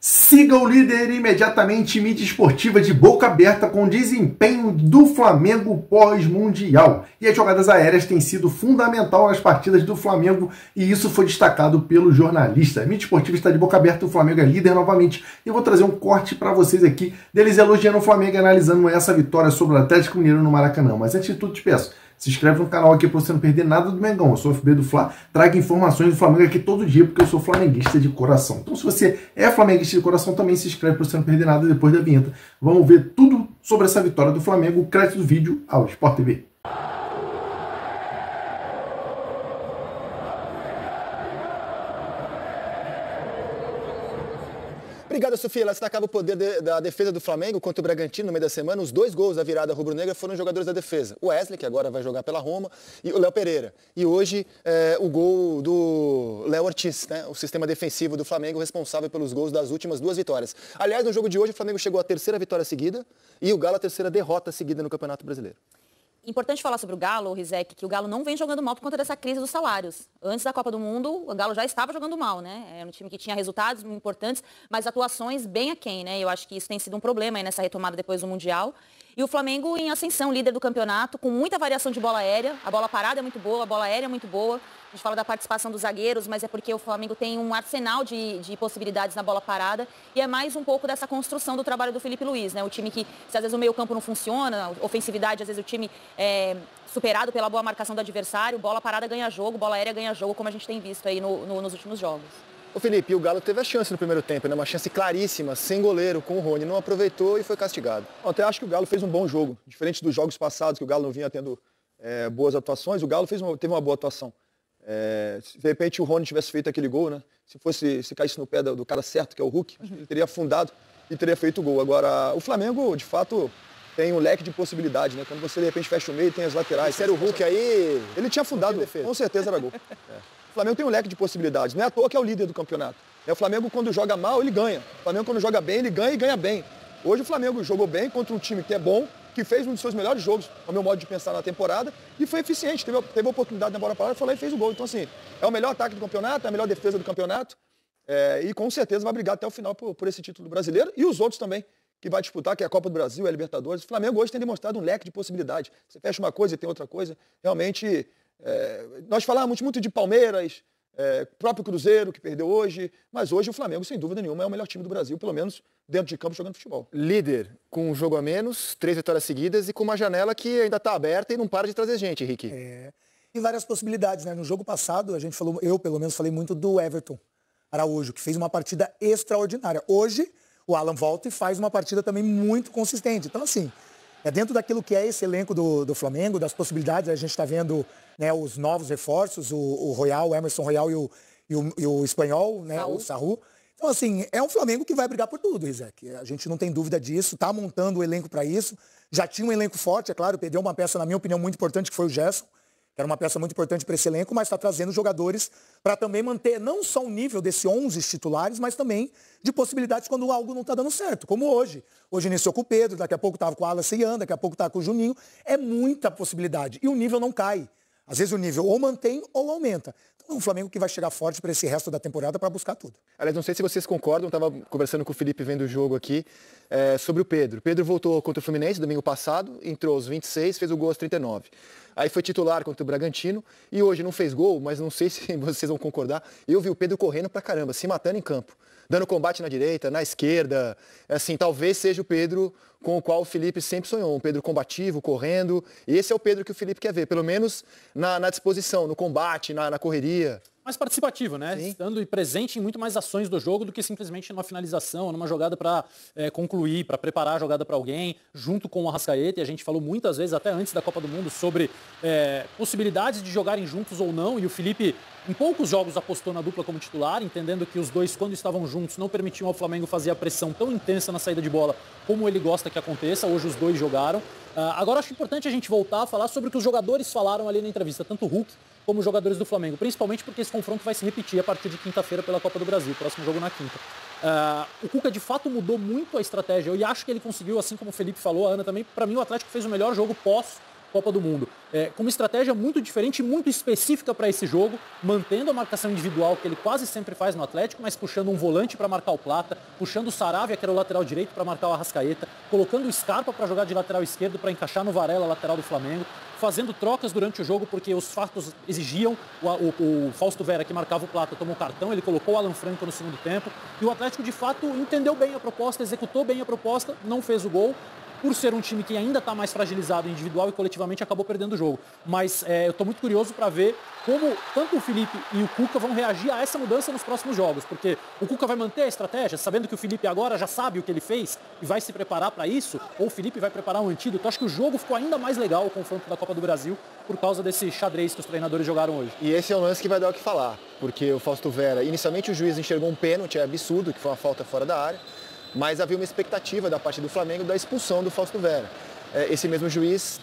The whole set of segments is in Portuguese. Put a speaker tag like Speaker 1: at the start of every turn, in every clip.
Speaker 1: Siga o líder imediatamente, mídia esportiva de boca aberta com desempenho do Flamengo pós-mundial. E as jogadas aéreas têm sido fundamental nas partidas do Flamengo e isso foi destacado pelo jornalista. A mídia esportiva está de boca aberta, o Flamengo é líder novamente. E eu vou trazer um corte para vocês aqui deles elogiando o Flamengo e analisando essa vitória sobre o Atlético Mineiro no Maracanã. Mas antes de tudo, te peço, se inscreve no canal aqui para você não perder nada do Mengão. Eu sou o FB do Fla, trago informações do Flamengo aqui todo dia, porque eu sou flamenguista de coração. Então, se você é flamenguista de coração, também se inscreve para você não perder nada depois da vinheta. Vamos ver tudo sobre essa vitória do Flamengo. O crédito do vídeo ao Sport TV.
Speaker 2: Obrigado, Sofia. Ela destacava o poder da defesa do Flamengo contra o Bragantino no meio da semana. Os dois gols da virada rubro-negra foram jogadores da defesa. O Wesley, que agora vai jogar pela Roma, e o Léo Pereira. E hoje, o gol do Léo Ortiz, né? O sistema defensivo do Flamengo, responsável pelos gols das últimas duas vitórias. Aliás, no jogo de hoje, o Flamengo chegou à terceira vitória seguida e o Galo à terceira derrota seguida no Campeonato Brasileiro.
Speaker 3: Importante falar sobre o Galo, Rizek, que o Galo não vem jogando mal por conta dessa crise dos salários. Antes da Copa do Mundo, o Galo já estava jogando mal, né? Era um time que tinha resultados importantes, mas atuações bem aquém, né? Eu acho que isso tem sido um problema aí nessa retomada depois do Mundial. E o Flamengo em ascensão, líder do campeonato, com muita variação de bola aérea. A bola parada é muito boa, a bola aérea é muito boa. A gente fala da participação dos zagueiros, mas é porque o Flamengo tem um arsenal de possibilidades na bola parada. E é mais um pouco dessa construção do trabalho do Felipe Luiz, né? O time que, se às vezes o meio-campo não funciona, ofensividade, às vezes o time é superado pela boa marcação do adversário, bola parada ganha jogo, bola aérea ganha jogo, como a gente tem visto aí nos últimos jogos.
Speaker 2: O Felipe, o Galo teve a chance no primeiro tempo, né? Uma chance claríssima, sem goleiro, com o Rony. Não aproveitou e foi castigado. Até acho que o Galo fez um bom jogo. Diferente dos jogos passados, que o Galo não vinha tendo boas atuações, o Galo teve uma boa atuação. Se de repente o Rony tivesse feito aquele gol, né? Se caísse no pé do cara certo, que é o Hulk, ele teria afundado e teria feito o gol. Agora, o Flamengo, de fato, tem um leque de possibilidades, né? Quando você de repente fecha o meio, tem as laterais. Se era o Hulk aí, ele tinha afundado, com certeza era gol. O Flamengo tem um leque de possibilidades. Não é à toa que é o líder do campeonato. O Flamengo, quando joga mal, ele ganha. O Flamengo, quando joga bem, ele ganha e ganha bem. Hoje o Flamengo jogou bem contra um time que é bom, que fez um dos seus melhores jogos, ao meu modo de pensar, na temporada, e foi eficiente. Teve a oportunidade na bola parada, foi lá e fez o gol. Então, assim, é o melhor ataque do campeonato, é a melhor defesa do campeonato, e com certeza vai brigar até o final por esse título brasileiro e os outros também, que vai disputar, que é a Copa do Brasil, a Libertadores. O Flamengo hoje tem demonstrado um leque de possibilidades. Você fecha uma coisa e tem outra coisa. Realmente, nós falávamos muito de Palmeiras, próprio Cruzeiro, que perdeu hoje, mas hoje o Flamengo, sem dúvida nenhuma, é o melhor time do Brasil, pelo menos dentro de campo, jogando futebol. Líder, com um jogo a menos, 3 vitórias seguidas e com uma janela que ainda está aberta e não para de trazer gente, Henrique.
Speaker 4: E várias possibilidades, né? No jogo passado, a gente falou, eu pelo menos falei muito do Everton Araújo, que fez uma partida extraordinária. Hoje, o Alan volta e faz uma partida também muito consistente. Então, assim, dentro daquilo que é esse elenco do Flamengo, das possibilidades, a gente está vendo, né, os novos reforços, o Royal, o Emerson Royal e o espanhol, né, o Sarru. Então, assim, é um Flamengo que vai brigar por tudo, Rizek. A gente não tem dúvida disso, está montando o elenco para isso. Já tinha um elenco forte, é claro, perdeu uma peça, na minha opinião, muito importante, que foi o Gerson, que era uma peça muito importante para esse elenco, mas está trazendo jogadores para também manter não só o nível desse 11 titulares, mas também de possibilidades quando algo não está dando certo, como hoje. Hoje iniciou com o Pedro, daqui a pouco estava com o Alan Seian, daqui a pouco está com o Juninho. É muita possibilidade. E o nível não cai. Às vezes o nível ou mantém ou aumenta. Então é um Flamengo que vai chegar forte para esse resto da temporada para buscar tudo.
Speaker 2: Aliás, não sei se vocês concordam, estava conversando com o Felipe vendo o jogo aqui, sobre o Pedro. O Pedro voltou contra o Fluminense domingo passado, entrou aos 26, fez o gol aos 39. Aí foi titular contra o Bragantino e hoje não fez gol, mas não sei se vocês vão concordar. Eu vi o Pedro correndo pra caramba, se matando em campo, dando combate na direita, na esquerda. Assim, talvez seja o Pedro com o qual o Felipe sempre sonhou, um Pedro combativo, correndo. E esse é o Pedro que o Felipe quer ver, pelo menos na disposição, no combate, na correria.
Speaker 5: Mais participativo, né?
Speaker 2: Sim.
Speaker 5: Estando presente em muito mais ações do jogo do que simplesmente numa finalização, numa jogada para concluir, para preparar a jogada para alguém, junto com o Arrascaeta. E a gente falou muitas vezes, até antes da Copa do Mundo, sobre possibilidades de jogarem juntos ou não. E o Felipe, em poucos jogos, apostou na dupla como titular, entendendo que os dois, quando estavam juntos, não permitiam ao Flamengo fazer a pressão tão intensa na saída de bola como ele gosta que aconteça. Hoje os dois jogaram. Agora acho importante a gente voltar a falar sobre o que os jogadores falaram ali na entrevista, tanto o Hulk como os jogadores do Flamengo, principalmente porque esse confronto vai se repetir a partir de quinta-feira pela Copa do Brasil, próximo jogo na quinta. O Cuca de fato mudou muito a estratégia, e acho que ele conseguiu, assim como o Felipe falou, a Ana também, para mim o Atlético fez o melhor jogo pós Copa do Mundo, com uma estratégia muito diferente e muito específica para esse jogo, mantendo a marcação individual que ele quase sempre faz no Atlético, mas puxando um volante para marcar o Plata, puxando o Saravia, que era o lateral direito, para marcar o Arrascaeta, colocando o Scarpa para jogar de lateral esquerdo, para encaixar no Varela, lateral do Flamengo, fazendo trocas durante o jogo, porque os fatos exigiam. O Fausto Vera, que marcava o Plata, tomou cartão, ele colocou o Alan Franco no segundo tempo, e o Atlético, de fato, entendeu bem a proposta, executou bem a proposta, não fez o gol. Por ser um time que ainda está mais fragilizado individual e coletivamente, acabou perdendo o jogo. Mas eu estou muito curioso para ver como tanto o Felipe e o Cuca vão reagir a essa mudança nos próximos jogos. Porque o Cuca vai manter a estratégia, sabendo que o Felipe agora já sabe o que ele fez e vai se preparar para isso, ou o Felipe vai preparar um antídoto. Eu acho que o jogo ficou ainda mais legal, o confronto da Copa do Brasil, por causa desse xadrez que os treinadores jogaram hoje.
Speaker 2: E esse é um lance que vai dar o que falar, porque o Fausto Vera, inicialmente o juiz enxergou um pênalti, é absurdo, que foi uma falta fora da área, mas havia uma expectativa da parte do Flamengo da expulsão do Fausto Vera. Esse mesmo juiz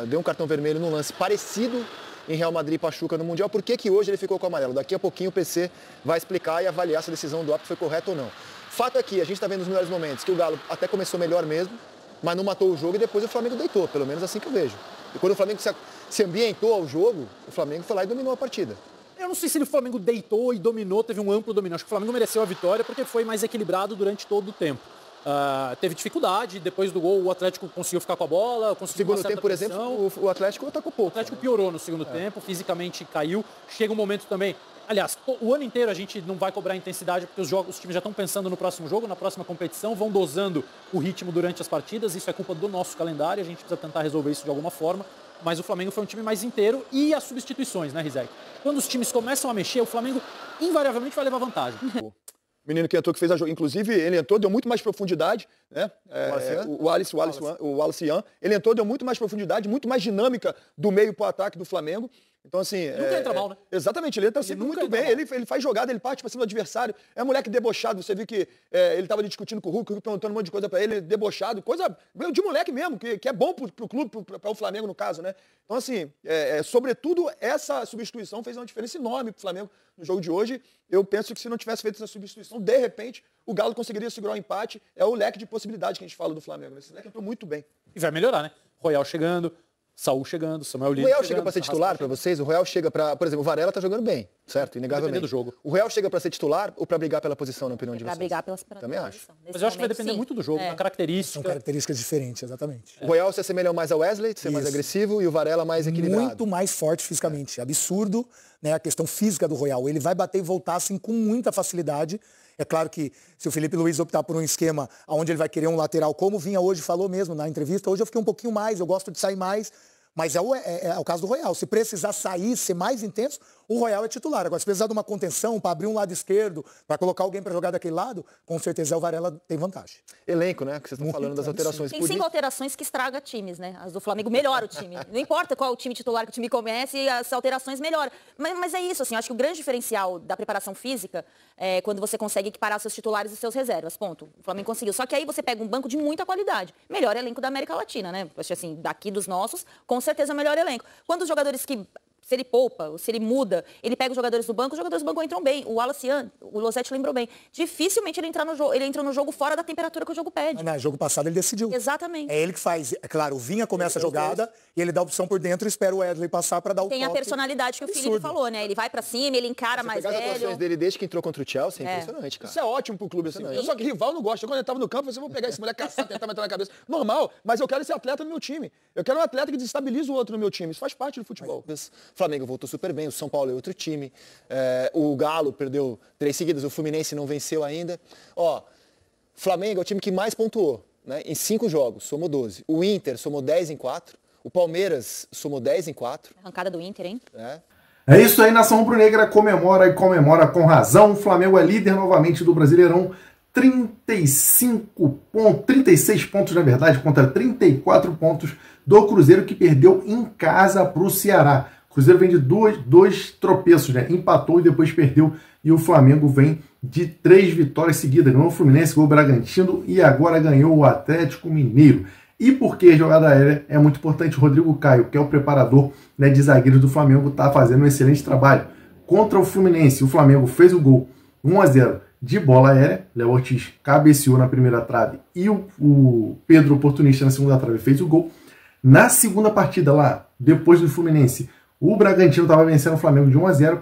Speaker 2: deu um cartão vermelho num lance parecido em Real Madrid e Pachuca no Mundial. Por que hoje ele ficou com o amarelo? Daqui a pouquinho o PC vai explicar e avaliar se a decisão do árbitro foi correta ou não. Fato é que a gente está vendo nos melhores momentos que o Galo até começou melhor mesmo, mas não matou o jogo e depois o Flamengo deitou, pelo menos assim que eu vejo. E quando o Flamengo se ambientou ao jogo, o Flamengo foi lá e dominou a partida.
Speaker 5: Eu não sei se o Flamengo deitou e dominou, teve um amplo domínio. Acho que o Flamengo mereceu a vitória porque foi mais equilibrado durante todo o tempo. Teve dificuldade, depois do gol o Atlético conseguiu ficar com a bola, conseguiu
Speaker 2: segundo tempo, por exemplo, o Atlético atacou pouco.
Speaker 5: O Atlético piorou no segundo tempo, fisicamente caiu. Chega um momento também, aliás, o ano inteiro a gente não vai cobrar intensidade porque os times já estão pensando no próximo jogo, na próxima competição, vão dosando o ritmo durante as partidas. Isso é culpa do nosso calendário, a gente precisa tentar resolver isso de alguma forma. Mas o Flamengo foi um time mais inteiro e as substituições, né, Rizek? Quando os times começam a mexer, o Flamengo invariavelmente vai levar vantagem.
Speaker 2: O menino que entrou, que fez a jogo, inclusive ele entrou, deu muito mais profundidade, né? O Wallace Ian, ele entrou, deu muito mais profundidade, muito mais dinâmica do meio para o ataque do Flamengo. Então, assim...
Speaker 5: Nunca entra mal, né?
Speaker 2: Exatamente, ele entra sempre muito bem, ele faz jogada, ele parte para cima do adversário, é um moleque debochado, você viu que ele estava discutindo com o Hulk perguntando um monte de coisa para ele, debochado, coisa de moleque mesmo, que é bom pro clube, para o Flamengo no caso, né? Então, assim, sobretudo, essa substituição fez uma diferença enorme pro Flamengo no jogo de hoje. Eu penso que se não tivesse feito essa substituição, de repente, o Galo conseguiria segurar o empate. É o leque de possibilidades que a gente fala do Flamengo. Esse leque entrou muito bem.
Speaker 5: E vai melhorar, né? Royal chegando, Saúl chegando, Samuel Lino.
Speaker 2: O Royal chega para ser titular para vocês? O Royal chega para... Por exemplo, o Varela tá jogando bem, certo? Inegavelmente.
Speaker 5: Do jogo.
Speaker 2: O Royal chega para ser titular ou para brigar pela posição, na opinião de vocês?
Speaker 3: Para brigar pela
Speaker 2: Também acho.
Speaker 5: Mas eu acho que vai depender muito do jogo, da característica.
Speaker 4: São características diferentes, exatamente.
Speaker 2: O Royal se assemelha mais ao Wesley, ser mais agressivo, e o Varela mais equilibrado.
Speaker 4: Muito mais forte fisicamente. Absurdo, né, a questão física do Royal. Ele vai bater e voltar assim com muita facilidade. É claro que se o Felipe Luiz optar por um esquema onde ele vai querer um lateral, como o Vinha hoje falou mesmo na entrevista, hoje eu fiquei um pouquinho mais, eu gosto de sair mais. Mas é o caso do Royal. Se precisar sair, ser mais intenso, o Royal é titular. Agora, se precisar de uma contenção para abrir um lado esquerdo, para colocar alguém para jogar daquele lado, com certeza o Varela tem vantagem.
Speaker 2: Elenco, né? Que vocês estão falando das alterações.
Speaker 3: Tem 5 alterações que estraga times, né? As do Flamengo melhora o time. Não importa qual o time titular que o time comece, as alterações melhoram. Mas é isso, assim, acho que o grande diferencial da preparação física é quando você consegue equiparar seus titulares e seus reservas, ponto. O Flamengo conseguiu. Só que aí você pega um banco de muita qualidade. Melhor elenco da América Latina, né? Acho assim, daqui dos nossos, com certeza o melhor elenco. Quando os jogadores que... Se ele poupa, se ele muda, ele pega os jogadores do banco entram bem. O Wallace Ian, o Losetti lembrou bem. Dificilmente ele entra no jogo fora da temperatura que o jogo pede.
Speaker 4: No jogo passado ele decidiu.
Speaker 3: Exatamente.
Speaker 4: É ele que faz. É claro, o Vinha começa a jogada e ele dá a opção por dentro e espera o Wesley passar para dar o toque.
Speaker 3: Tem a personalidade que o Felipe falou, né? Ele vai pra cima, ele encara mais velho.
Speaker 2: As atuações dele desde que entrou contra o Chelsea é impressionante, cara. Isso é ótimo pro clube, assim. Eu só que rival não gosta. Quando ele tava no campo, você vai pegar esse moleque, caçar, tentar meter na cabeça. Normal, mas eu quero esse atleta no meu time. Eu quero um atleta que desestabiliza o outro no meu time. Isso faz parte do futebol. O Flamengo voltou super bem. O São Paulo é outro time. O Galo perdeu 3 seguidas. O Fluminense não venceu ainda. Flamengo é o time que mais pontuou, né? Em 5 jogos, somou 12. O Inter somou 10 em 4. O Palmeiras somou 10 em 4.
Speaker 3: Arrancada do Inter, hein?
Speaker 1: É isso aí, nação rubro-negra comemora e comemora com razão. O Flamengo é líder novamente do Brasileirão. 36 pontos, na verdade, contra 34 pontos do Cruzeiro, que perdeu em casa para o Ceará. O Cruzeiro vem de dois tropeços, né? Empatou e depois perdeu. E o Flamengo vem de 3 vitórias seguidas. Ganhou o Fluminense, ganhou o Bragantino e agora ganhou o Atlético Mineiro. E porque a jogada aérea é muito importante, o Rodrigo Caio, que é o preparador, né, de zagueiros do Flamengo, está fazendo um excelente trabalho. Contra o Fluminense, o Flamengo fez o gol 1-0 de bola aérea. Léo Ortiz cabeceou na primeira trave e o Pedro, oportunista, na segunda trave fez o gol. Na segunda partida lá, depois do Fluminense, o Bragantino estava vencendo o Flamengo de 1-0.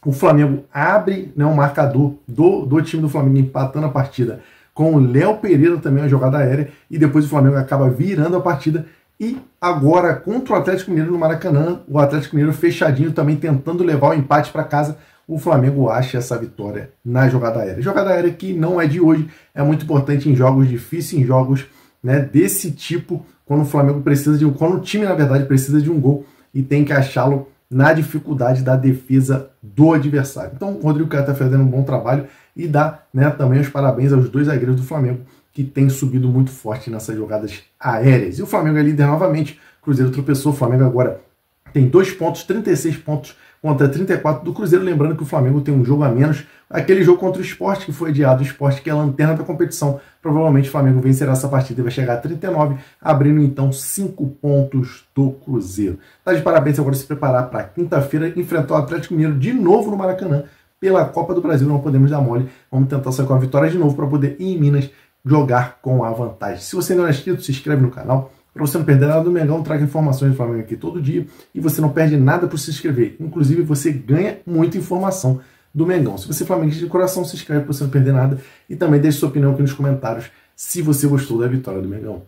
Speaker 1: O Flamengo abre, né, um marcador do time do Flamengo, empatando a partida com o Léo Pereira também, a jogada aérea, e depois o Flamengo acaba virando a partida. E agora, contra o Atlético Mineiro no Maracanã, o Atlético Mineiro fechadinho também tentando levar o empate para casa, o Flamengo acha essa vitória na jogada aérea. Jogada aérea que não é de hoje, é muito importante em jogos difíceis, em jogos, né, desse tipo, quando o Flamengo precisa de quando o time, na verdade, precisa de um gol e tem que achá-lo na dificuldade da defesa do adversário. Então, o Rodrigo Caio está fazendo um bom trabalho e dá, né, também os parabéns aos dois zagueiros do Flamengo, que tem subido muito forte nessas jogadas aéreas. E o Flamengo é líder novamente, o Cruzeiro tropeçou, o Flamengo agora tem 2 pontos, 36 pontos contra 34 do Cruzeiro, lembrando que o Flamengo tem um jogo a menos, aquele jogo contra o Sport que foi adiado, o Sport que é a lanterna da competição, provavelmente o Flamengo vencerá essa partida e vai chegar a 39, abrindo então 5 pontos do Cruzeiro. Tá de parabéns agora se preparar para quinta-feira, enfrentar o Atlético Mineiro de novo no Maracanã, pela Copa do Brasil, não podemos dar mole, vamos tentar sair com a vitória de novo para poder ir em Minas jogar com a vantagem. Se você não é inscrito, se inscreve no canal, para você não perder nada do Mengão, traga informações do Flamengo aqui todo dia e você não perde nada por se inscrever. Inclusive, você ganha muita informação do Mengão. Se você é flamenguista de coração, se inscreve para você não perder nada e também deixe sua opinião aqui nos comentários se você gostou da vitória do Mengão.